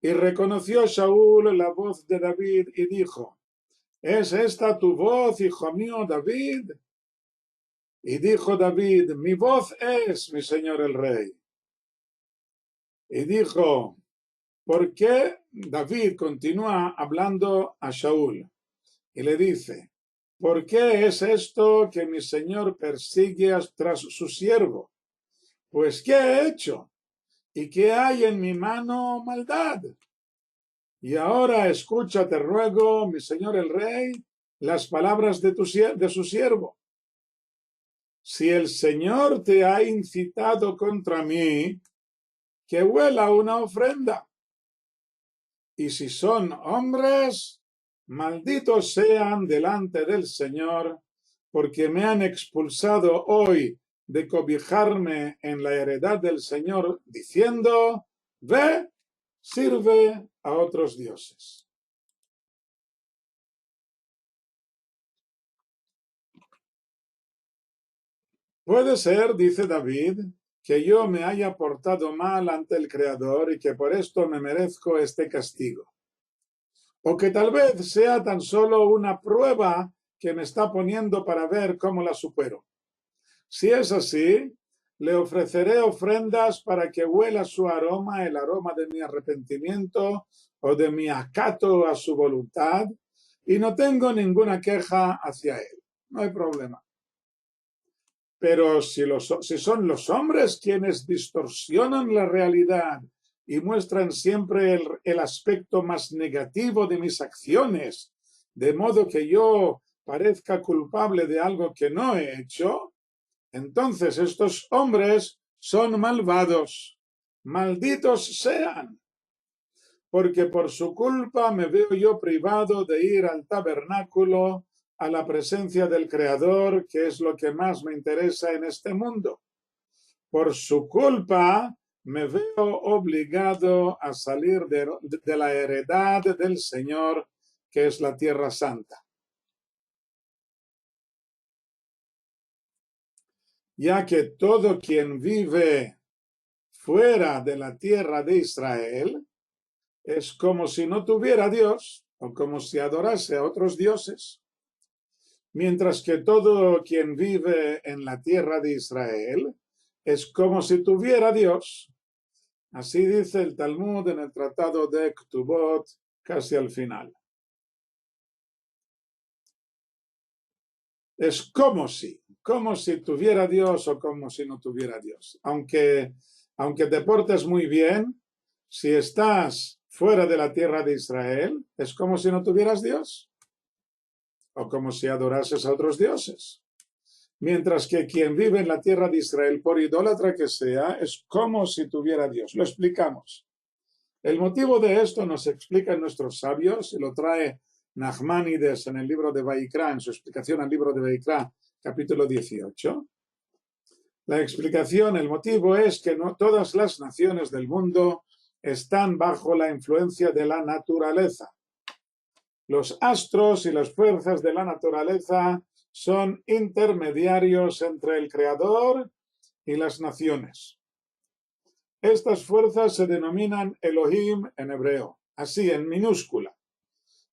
Y reconoció Saúl la voz de David y dijo, ¿es esta tu voz, hijo mío, David? Y dijo David, mi voz es, mi señor el rey. Y dijo, ¿por qué? David continúa hablando a Saúl y le dice, ¿por qué es esto que mi señor persigue tras su siervo? Pues, ¿qué he hecho? ¿Y qué hay en mi mano maldad? Y ahora escucha, te ruego, mi señor el rey, las palabras de su siervo. Si el Señor te ha incitado contra mí, que huela una ofrenda. Y si son hombres, malditos sean delante del Señor, porque me han expulsado hoy de cobijarme en la heredad del Señor, diciendo, ve, sirve a otros dioses. Puede ser, dice David, que yo me haya portado mal ante el Creador y que por esto me merezco este castigo. O que tal vez sea tan solo una prueba que me está poniendo para ver cómo la supero. Si es así, le ofreceré ofrendas para que huela su aroma, el aroma de mi arrepentimiento o de mi acato a su voluntad, y no tengo ninguna queja hacia él. No hay problema. Pero si son los hombres quienes distorsionan la realidad y muestran siempre el aspecto más negativo de mis acciones, de modo que yo parezca culpable de algo que no he hecho, entonces estos hombres son malvados. Malditos sean, porque por su culpa me veo yo privado de ir al tabernáculo, a la presencia del Creador, que es lo que más me interesa en este mundo. Por su culpa me veo obligado a salir de la heredad del Señor, que es la Tierra Santa. Ya que todo quien vive fuera de la tierra de Israel es como si no tuviera Dios o como si adorase a otros dioses. Mientras que todo quien vive en la tierra de Israel es como si tuviera Dios. Así dice el Talmud en el Tratado de Ktubot, casi al final. Es como si tuviera Dios o como si no tuviera Dios. Aunque te portes muy bien, si estás fuera de la tierra de Israel, es como si no tuvieras Dios o como si adorases a otros dioses. Mientras que quien vive en la tierra de Israel, por idólatra que sea, es como si tuviera Dios. Lo explicamos. El motivo de esto nos explican nuestros sabios, y lo trae Nachmanides en el libro de Vaikra, en su explicación al libro de Vaikra, capítulo 18. La explicación, el motivo es que no todas las naciones del mundo están bajo la influencia de la naturaleza. Los astros y las fuerzas de la naturaleza son intermediarios entre el Creador y las naciones. Estas fuerzas se denominan Elohim en hebreo, así en minúscula,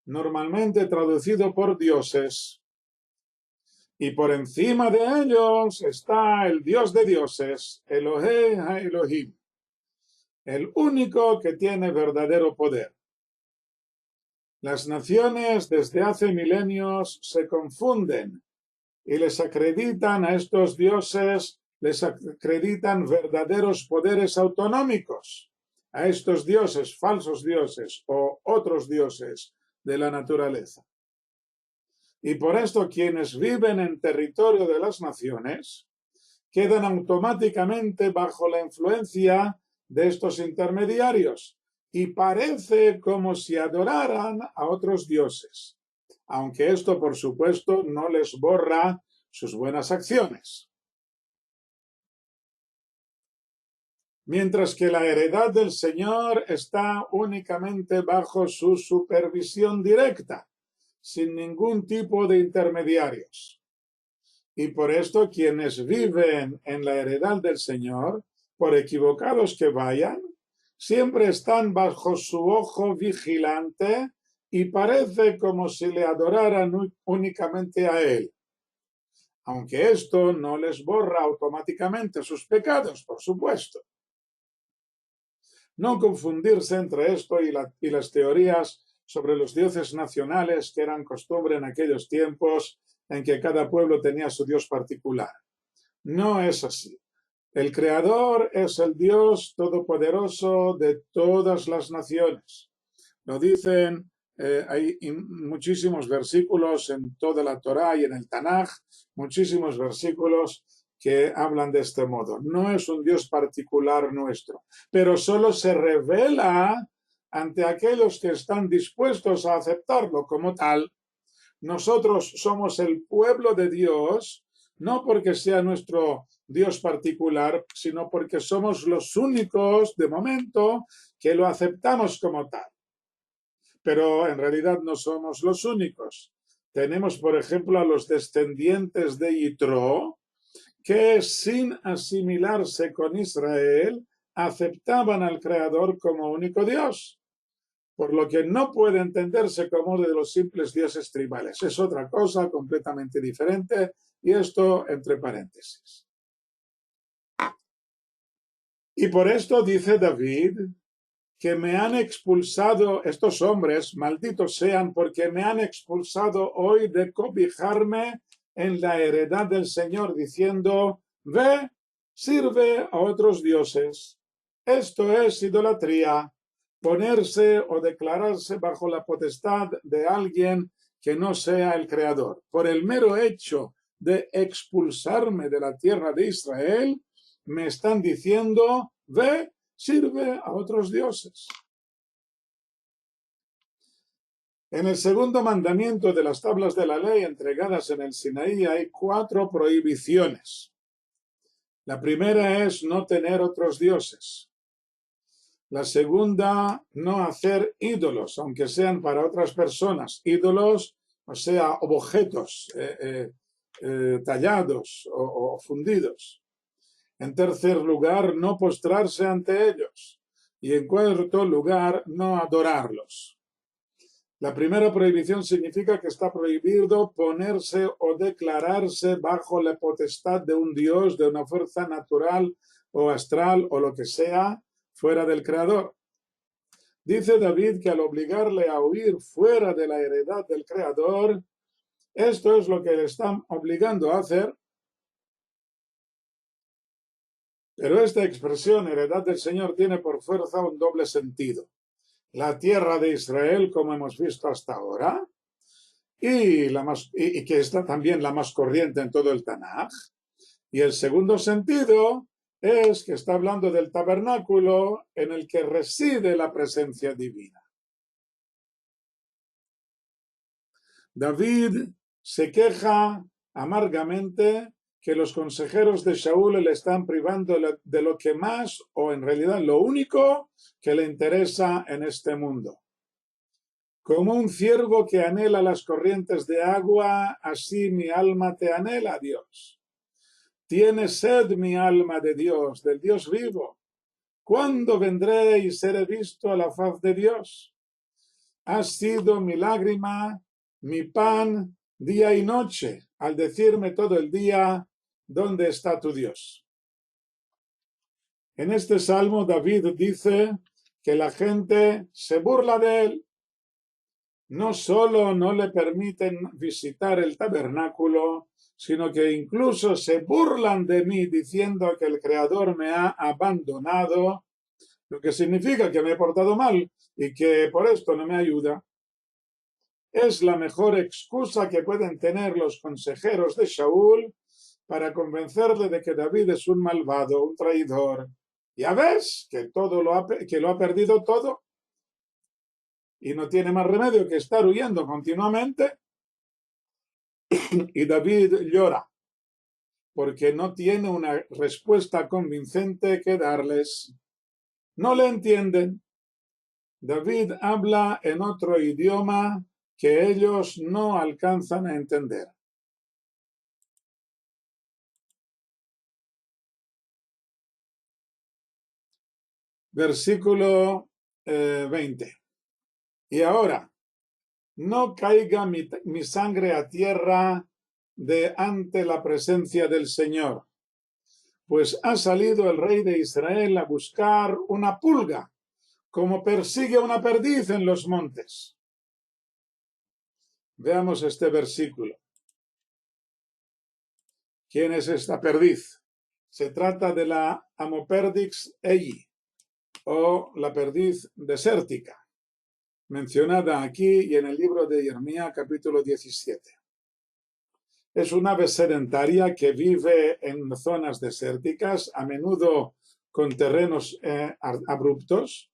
normalmente traducido por dioses. Y por encima de ellos está el Dios de dioses, Elohei ha-Elohim, el único que tiene verdadero poder. Las naciones desde hace milenios se confunden y les acreditan a estos dioses, les acreditan verdaderos poderes autonómicos a estos dioses, falsos dioses o otros dioses de la naturaleza. Y por esto quienes viven en territorio de las naciones quedan automáticamente bajo la influencia de estos intermediarios y parece como si adoraran a otros dioses, aunque esto por supuesto no les borra sus buenas acciones. Mientras que la heredad del Señor está únicamente bajo su supervisión directa, sin ningún tipo de intermediarios. Y por esto quienes viven en la heredad del Señor, por equivocados que vayan, siempre están bajo su ojo vigilante y parece como si le adoraran únicamente a Él. Aunque esto no les borra automáticamente sus pecados, por supuesto. No confundirse entre esto y las teorías sobre los dioses nacionales que eran costumbre en aquellos tiempos en que cada pueblo tenía su dios particular. No es así. El Creador es el Dios todopoderoso de todas las naciones. Lo dicen, hay muchísimos versículos en toda la Torá y en el Tanaj, muchísimos versículos que hablan de este modo. No es un Dios particular nuestro, pero solo se revela ante aquellos que están dispuestos a aceptarlo como tal. Nosotros somos el pueblo de Dios, no porque sea nuestro Dios particular, sino porque somos los únicos, de momento, que lo aceptamos como tal. Pero en realidad no somos los únicos. Tenemos, por ejemplo, a los descendientes de Yitro, que sin asimilarse con Israel, aceptaban al Creador como único Dios, por lo que no puede entenderse como de los simples dioses tribales. Es otra cosa completamente diferente, y esto entre paréntesis. Y por esto dice David que me han expulsado estos hombres, malditos sean, porque me han expulsado hoy de cobijarme en la heredad del Señor, diciendo, ve, sirve a otros dioses. Esto es idolatría, ponerse o declararse bajo la potestad de alguien que no sea el Creador. Por el mero hecho de expulsarme de la tierra de Israel, me están diciendo, ve, sirve a otros dioses. En el segundo mandamiento de las tablas de la ley entregadas en el Sinaí hay 4 prohibiciones. La primera es no tener otros dioses. La segunda, no hacer ídolos, aunque sean para otras personas. Ídolos, o sea, objetos tallados o fundidos. En tercer lugar, no postrarse ante ellos. Y en cuarto lugar, no adorarlos. La primera prohibición significa que está prohibido ponerse o declararse bajo la potestad de un dios, de una fuerza natural o astral o lo que sea, fuera del Creador. Dice David que al obligarle a huir fuera de la heredad del Creador, esto es lo que le están obligando a hacer. Pero esta expresión, heredad del Señor, tiene por fuerza un doble sentido. La tierra de Israel, como hemos visto hasta ahora, y que está también la más corriente en todo el Tanaj. Y el segundo sentido es que está hablando del tabernáculo en el que reside la presencia divina. David se queja amargamente que los consejeros de Shaul le están privando de lo que más, o en realidad lo único, que le interesa en este mundo. Como un ciervo que anhela las corrientes de agua, así mi alma te anhela, Dios. Tiene sed mi alma de Dios, del Dios vivo. ¿Cuándo vendré y seré visto a la faz de Dios? Has sido mi lágrima, mi pan, día y noche, al decirme todo el día, ¿dónde está tu Dios? En este salmo David dice que la gente se burla de él. No solo no le permiten visitar el tabernáculo, sino que incluso se burlan de mí diciendo que el Creador me ha abandonado, lo que significa que me he portado mal y que por esto no me ayuda. Es la mejor excusa que pueden tener los consejeros de Shaul para convencerle de que David es un malvado, un traidor. Ya ves que lo ha perdido todo y no tiene más remedio que estar huyendo continuamente. Y David llora porque no tiene una respuesta convincente que darles. No le entienden. David habla en otro idioma que ellos no alcanzan a entender. Versículo 20. Y ahora, no caiga mi sangre a tierra de ante la presencia del Señor, pues ha salido el rey de Israel a buscar una pulga, como persigue una perdiz en los montes. Veamos este versículo. ¿Quién es esta perdiz? Se trata de la Amoperdix eyi, o la perdiz desértica, mencionada aquí y en el libro de Jeremías, capítulo 17. Es una ave sedentaria que vive en zonas desérticas, a menudo con terrenos abruptos.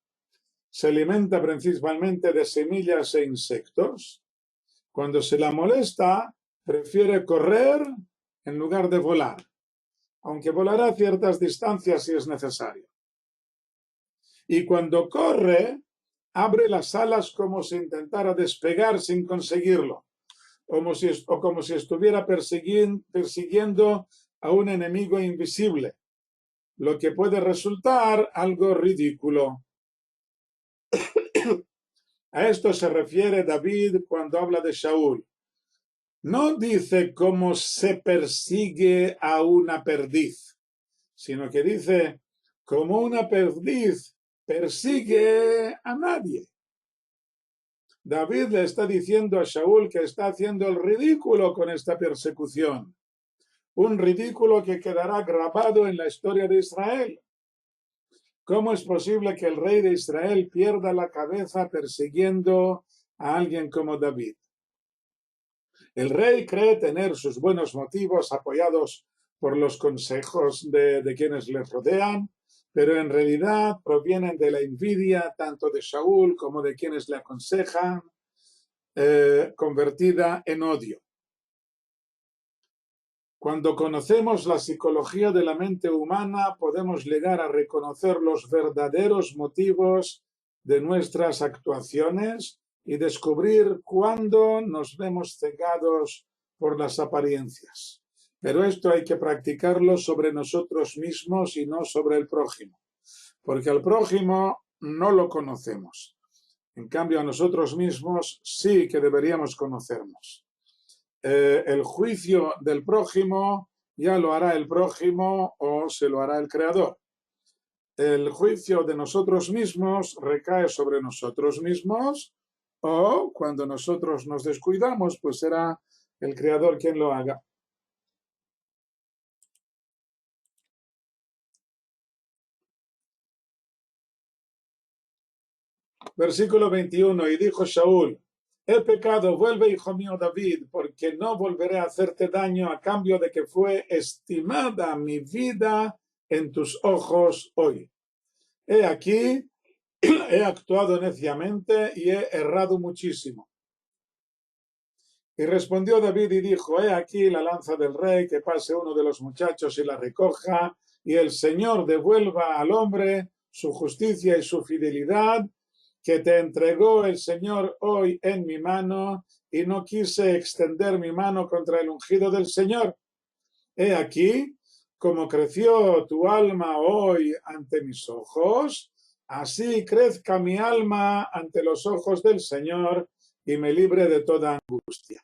Se alimenta principalmente de semillas e insectos. Cuando se la molesta, prefiere correr en lugar de volar, aunque volará a ciertas distancias si es necesario. Y cuando corre, abre las alas como si intentara despegar sin conseguirlo, como si estuviera persiguiendo a un enemigo invisible, lo que puede resultar algo ridículo. A esto se refiere David cuando habla de Shaul. No dice cómo se persigue a una perdiz, sino que dice como una perdiz persigue a nadie. David le está diciendo a Shaul que está haciendo el ridículo con esta persecución. Un ridículo que quedará grabado en la historia de Israel. ¿Cómo es posible que el rey de Israel pierda la cabeza persiguiendo a alguien como David? El rey cree tener sus buenos motivos apoyados por los consejos de quienes le rodean, pero en realidad provienen de la envidia tanto de Shaul como de quienes le aconsejan, convertida en odio. Cuando conocemos la psicología de la mente humana, podemos llegar a reconocer los verdaderos motivos de nuestras actuaciones y descubrir cuándo nos vemos cegados por las apariencias. Pero esto hay que practicarlo sobre nosotros mismos y no sobre el prójimo, porque al prójimo no lo conocemos. En cambio, a nosotros mismos sí que deberíamos conocernos. El juicio del prójimo ya lo hará el prójimo o se lo hará el creador. El juicio de nosotros mismos recae sobre nosotros mismos o cuando nosotros nos descuidamos, pues será el creador quien lo haga. Versículo 21, y dijo Shaul, he pecado, vuelve, hijo mío David, porque no volveré a hacerte daño a cambio de que fue estimada mi vida en tus ojos hoy. He aquí, he actuado neciamente y he errado muchísimo. Y respondió David y dijo, he aquí la lanza del rey, que pase uno de los muchachos y la recoja, y el Señor devuelva al hombre su justicia y su fidelidad, que te entregó el Señor hoy en mi mano, y no quise extender mi mano contra el ungido del Señor. He aquí, como creció tu alma hoy ante mis ojos, así crezca mi alma ante los ojos del Señor y me libre de toda angustia.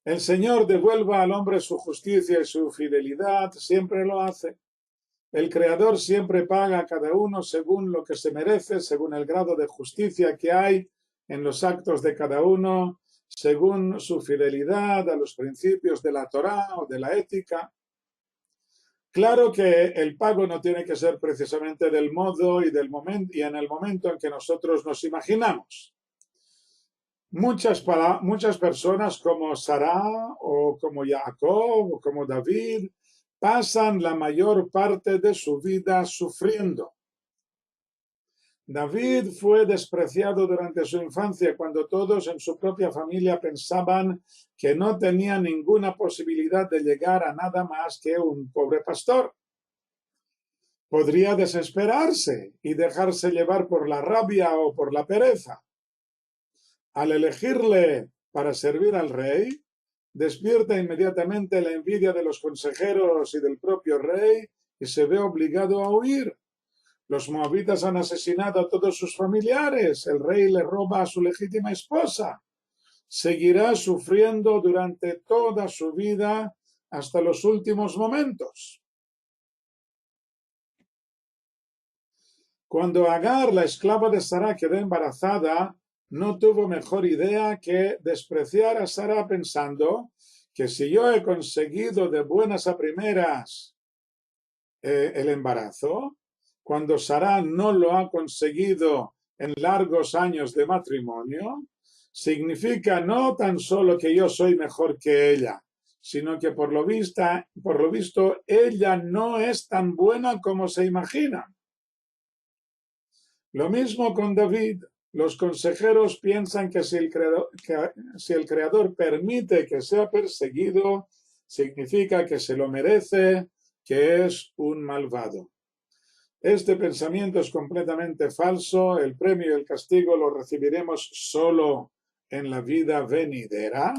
El Señor devuelva al hombre su justicia y su fidelidad, siempre lo hace. El Creador siempre paga a cada uno según lo que se merece, según el grado de justicia que hay en los actos de cada uno, según su fidelidad a los principios de la Torá o de la ética. Claro que el pago no tiene que ser precisamente del modo y en el momento en que nosotros nos imaginamos. Muchas personas como Sará o como Jacob o como David pasan la mayor parte de su vida sufriendo. David fue despreciado durante su infancia cuando todos en su propia familia pensaban que no tenía ninguna posibilidad de llegar a nada más que un pobre pastor. Podría desesperarse y dejarse llevar por la rabia o por la pereza. Al elegirle para servir al rey, despierta inmediatamente la envidia de los consejeros y del propio rey y se ve obligado a huir. Los moabitas han asesinado a todos sus familiares, el rey le roba a su legítima esposa. Seguirá sufriendo durante toda su vida hasta los últimos momentos. Cuando Agar, la esclava de Sara, quedó embarazada, no tuvo mejor idea que despreciar a Sara pensando que si yo he conseguido de buenas a primeras el embarazo, cuando Sara no lo ha conseguido en largos años de matrimonio, significa no tan solo que yo soy mejor que ella, sino que por lo visto ella no es tan buena como se imagina. Lo mismo con David. Los consejeros piensan que si el creador permite que sea perseguido, significa que se lo merece, que es un malvado. Este pensamiento es completamente falso. El premio y el castigo lo recibiremos solo en la vida venidera.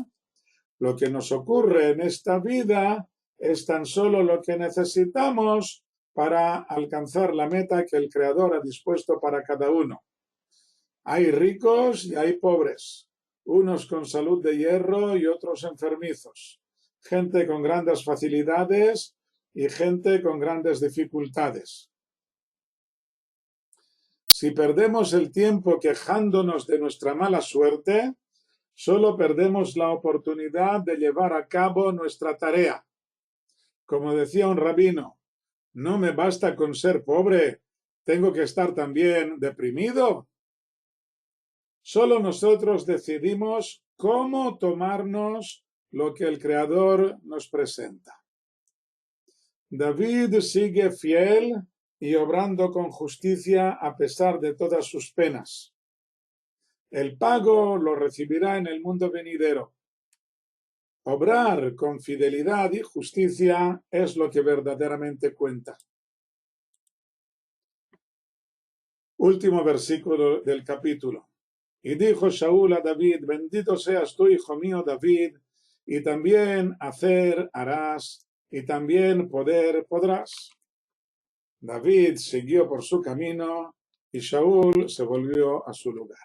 Lo que nos ocurre en esta vida es tan solo lo que necesitamos para alcanzar la meta que el Creador ha dispuesto para cada uno. Hay ricos y hay pobres, unos con salud de hierro y otros enfermizos, gente con grandes facilidades y gente con grandes dificultades. Si perdemos el tiempo quejándonos de nuestra mala suerte, solo perdemos la oportunidad de llevar a cabo nuestra tarea. Como decía un rabino, no me basta con ser pobre, tengo que estar también deprimido. Solo nosotros decidimos cómo tomarnos lo que el Creador nos presenta. David sigue fiel y obrando con justicia a pesar de todas sus penas. El pago lo recibirá en el mundo venidero. Obrar con fidelidad y justicia es lo que verdaderamente cuenta. Último versículo del capítulo. Y dijo Shaul a David, bendito seas tú, hijo mío David, y también hacer harás, y también poder podrás. David siguió por su camino, y Shaul se volvió a su lugar.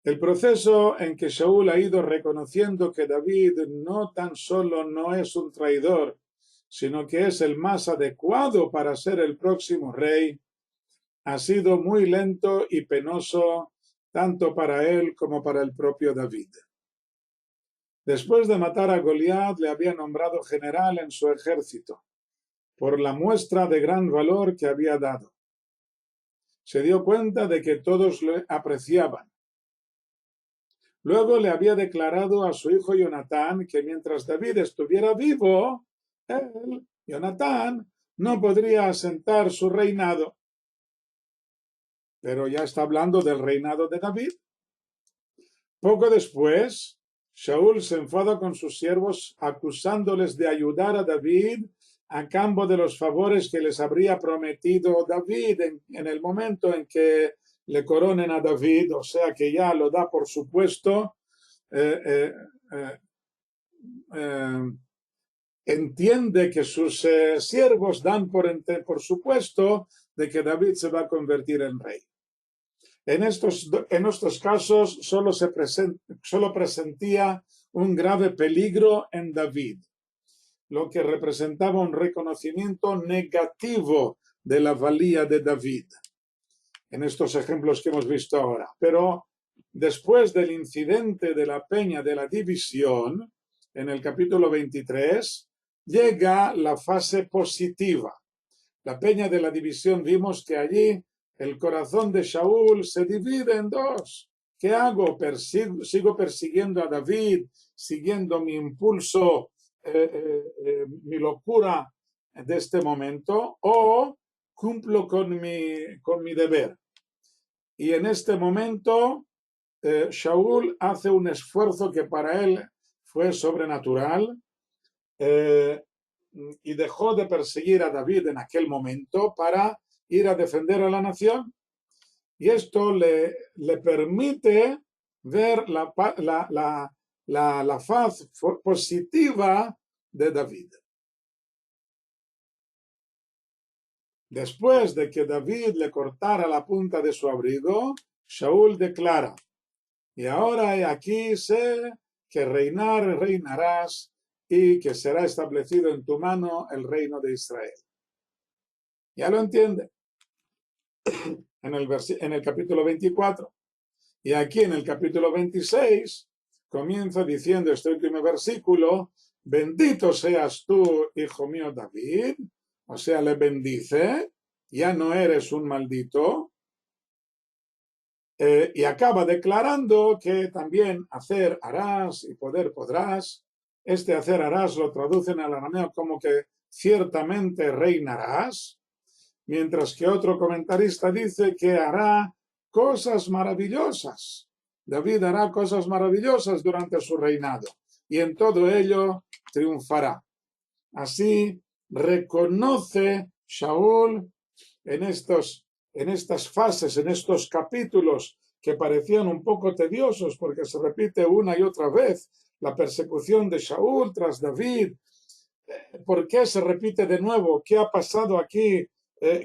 El proceso en que Shaul ha ido reconociendo que David no tan solo no es un traidor, sino que es el más adecuado para ser el próximo rey, ha sido muy lento y penoso tanto para él como para el propio David. Después de matar a Goliat, le había nombrado general en su ejército, por la muestra de gran valor que había dado. Se dio cuenta de que todos le apreciaban. Luego le había declarado a su hijo Jonatán que mientras David estuviera vivo, él, Jonatán, no podría asentar su reinado. Pero ya está hablando del reinado de David. Poco después, Shaul se enfada con sus siervos acusándoles de ayudar a David a cambio de los favores que les habría prometido David en el momento en que le coronen a David, o sea que ya lo da por supuesto, entiende que sus siervos dan por supuesto de que David se va a convertir en rey. En estos casos solo presentía un grave peligro en David, lo que representaba un reconocimiento negativo de la valía de David, en estos ejemplos que hemos visto ahora. Pero después del incidente de la peña de la división, en el capítulo 23, llega la fase positiva. La peña de la división, vimos que allí el corazón de Shaul se divide en dos. ¿Qué hago? ¿Sigo persiguiendo a David, siguiendo mi impulso, mi locura de este momento, o cumplo con mi deber? Y en este momento, Shaul hace un esfuerzo que para él fue sobrenatural, y dejó de perseguir a David en aquel momento para ir a defender a la nación. Y esto le permite ver la faz positiva de David. Después de que David le cortara la punta de su abrigo, Shaul declara, y ahora aquí sé que reinarás y que será establecido en tu mano el reino de Israel. Ya lo entiende en el capítulo 24. Y aquí en el capítulo 26 comienza diciendo este último versículo, bendito seas tú, hijo mío David, o sea, le bendice, ya no eres un maldito, y acaba declarando que también hacer harás y poder podrás. Este hacer harás lo traducen al arameo como que ciertamente reinarás, mientras que otro comentarista dice que hará cosas maravillosas. David hará cosas maravillosas durante su reinado y en todo ello triunfará. Así reconoce Shaul en estas fases, en estos capítulos que parecían un poco tediosos porque se repite una y otra vez la persecución de Shaul tras David. ¿Por qué se repite de nuevo? ¿Qué ha pasado aquí?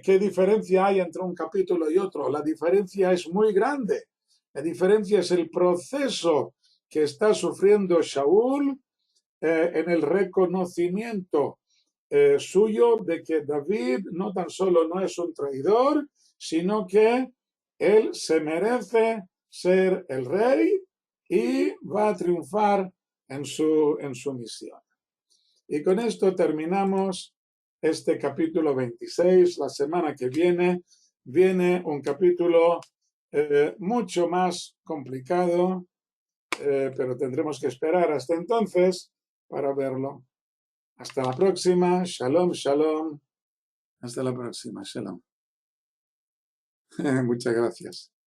¿Qué diferencia hay entre un capítulo y otro? La diferencia es muy grande. La diferencia es el proceso que está sufriendo Shaul en el reconocimiento suyo de que David no tan solo no es un traidor, sino que él se merece ser el rey y va a triunfar en su misión. Y con esto terminamos este capítulo 26. La semana que viene un capítulo mucho más complicado, pero tendremos que esperar hasta entonces para verlo. Hasta la próxima. Shalom, shalom. Hasta la próxima. Shalom. Muchas gracias.